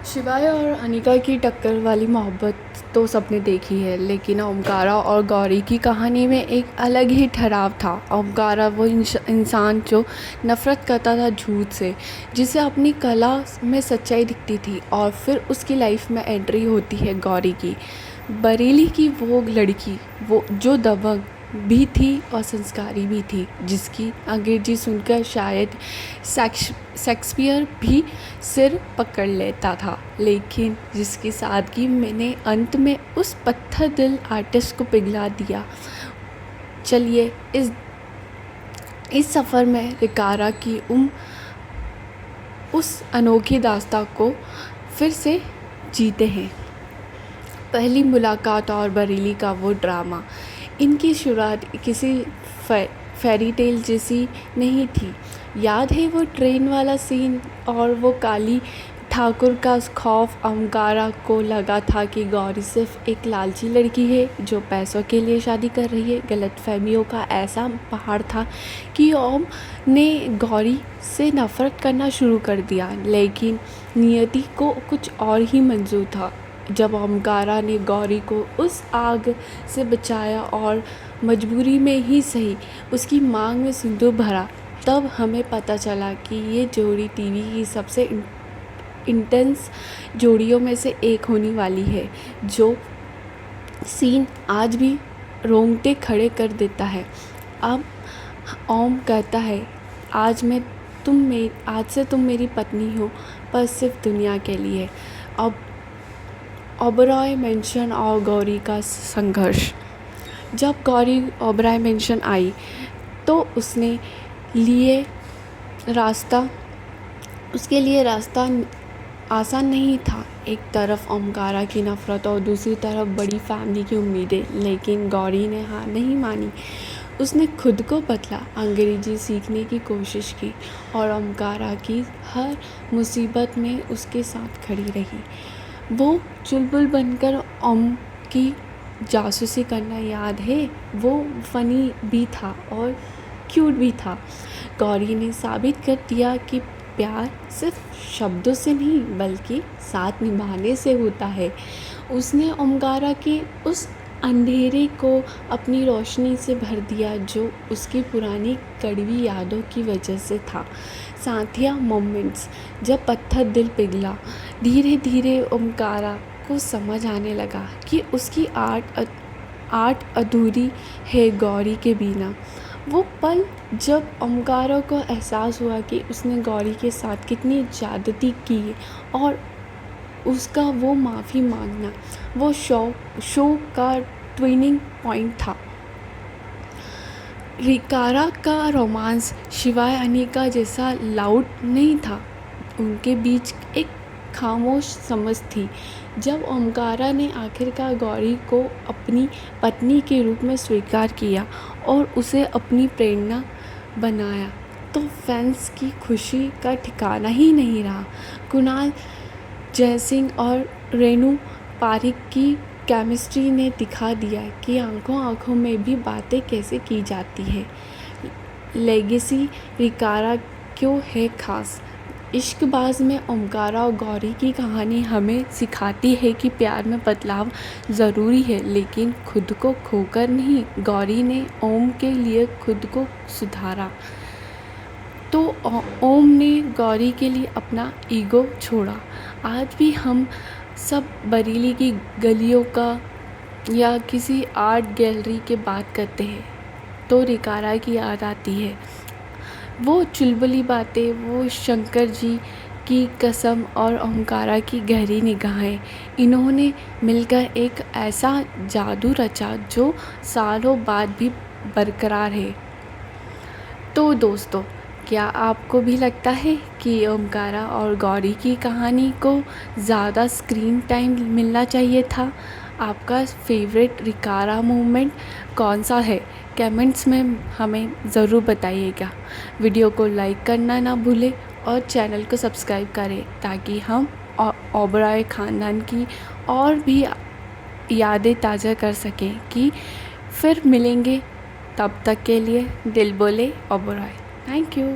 शिवाय और अनिका की टक्कर वाली मोहब्बत तो सबने देखी है, लेकिन ओमकारा और गौरी की कहानी में एक अलग ही ठहराव था। ओमकारा वो इंसान जो नफ़रत करता था झूठ से, जिसे अपनी कला में सच्चाई दिखती थी, और फिर उसकी लाइफ में एंट्री होती है गौरी की, बरेली की वो लड़की, वो जो दबंग भी थी और संस्कारी भी थी, जिसकी अंग्रेजी सुनकर शायद शेक्सपियर भी सिर पकड़ लेता था, लेकिन जिसकी सादगी मैंने अंत में उस पत्थर दिल आर्टिस्ट को पिघला दिया। चलिए इस सफ़र में रिकारा की उस अनोखी दास्तां को फिर से जीते हैं। पहली मुलाकात और बरेली का वो ड्रामा, इनकी शुरुआत किसी फेरी टेल जैसी नहीं थी। याद है वो ट्रेन वाला सीन और वो काली ठाकुर का खौफ। ओमकारा को लगा था कि गौरी सिर्फ एक लालची लड़की है जो पैसों के लिए शादी कर रही है। गलतफहमियों का ऐसा पहाड़ था कि ओम ने गौरी से नफ़रत करना शुरू कर दिया, लेकिन नियति को कुछ और ही मंजूर था। जब ओमकारा ने गौरी को उस आग से बचाया और मजबूरी में ही सही उसकी मांग में सिंदूर भरा, तब हमें पता चला कि ये जोड़ी टीवी की सबसे इंटेंस जोड़ियों में से एक होने वाली है। जो सीन आज भी रोंगटे खड़े कर देता है। अब ओम कहता है, आज से तुम मेरी पत्नी हो, पर सिर्फ दुनिया के लिए। अब ओबरॉय मैंशन और गौरी का संघर्ष। जब गौरी ओबरॉय मैंशन आई तो उसके लिए रास्ता आसान नहीं था। एक तरफ ओमकारा की नफ़रत और दूसरी तरफ बड़ी फैमिली की उम्मीदें, लेकिन गौरी ने हार नहीं मानी। उसने खुद को बदला, अंग्रेजी सीखने की कोशिश की और ओमकारा की हर मुसीबत में उसके साथ खड़ी रही। वो चुलबुल बनकर ओम की जासूसी करना याद है? वो फ़नी भी था और क्यूट भी था। गौरी ने साबित कर दिया कि प्यार सिर्फ शब्दों से नहीं बल्कि साथ निभाने से होता है। उसने ओमकारा के उस अंधेरे को अपनी रोशनी से भर दिया जो उसकी पुरानी कड़वी यादों की वजह से था। साथिया मोमेंट्स। जब पत्थर दिल पिघला, धीरे धीरे ओमकारा को समझ आने लगा कि उसकी आर्ट अधूरी है गौरी के बिना। वो पल जब ओमकारा को एहसास हुआ कि उसने गौरी के साथ कितनी ज़्यादती की, और उसका वो माफ़ी मांगना वो शो का ट्विनिंग पॉइंट था। रिकारा का रोमांस शिवाय अनिका जैसा लाउड नहीं था। उनके बीच एक खामोश समझ थी। जब ओमकारा ने आखिरकार गौरी को अपनी पत्नी के रूप में स्वीकार किया और उसे अपनी प्रेरणा बनाया, तो फैंस की खुशी का ठिकाना ही नहीं रहा। कुणाल जयसिंह और रेनू पारिक की केमिस्ट्री ने दिखा दिया कि आंखों आंखों में भी बातें कैसे की जाती है। लेगेसी रिकारा क्यों है खास? इश्कबाज में ओमकारा और गौरी की कहानी हमें सिखाती है कि प्यार में बदलाव ज़रूरी है, लेकिन खुद को खोकर नहीं। गौरी ने ओम के लिए खुद को सुधारा, तो ओम ने गौरी के लिए अपना ईगो छोड़ा। आज भी हम सब बरेली की गलियों का या किसी आर्ट गैलरी की बात करते हैं तो रिकारा की याद आती है। वो चुलबुली बातें, वो शंकर जी की कसम और ओमकारा की गहरी निगाहें, इन्होंने मिलकर एक ऐसा जादू रचा जो सालों बाद भी बरकरार है। तो दोस्तों, क्या आपको भी लगता है कि ओमकारा और गौरी की कहानी को ज़्यादा स्क्रीन टाइम मिलना चाहिए था? आपका फेवरेट रिकारा मोमेंट कौन सा है? कमेंट्स में हमें ज़रूर बताइएगा। वीडियो को लाइक करना ना भूलें और चैनल को सब्सक्राइब करें ताकि हम ओबरॉय ख़ानदान की और भी यादें ताज़ा कर सकें। कि फिर मिलेंगे, तब तक के लिए दिल बोले ओबरॉय। Thank you.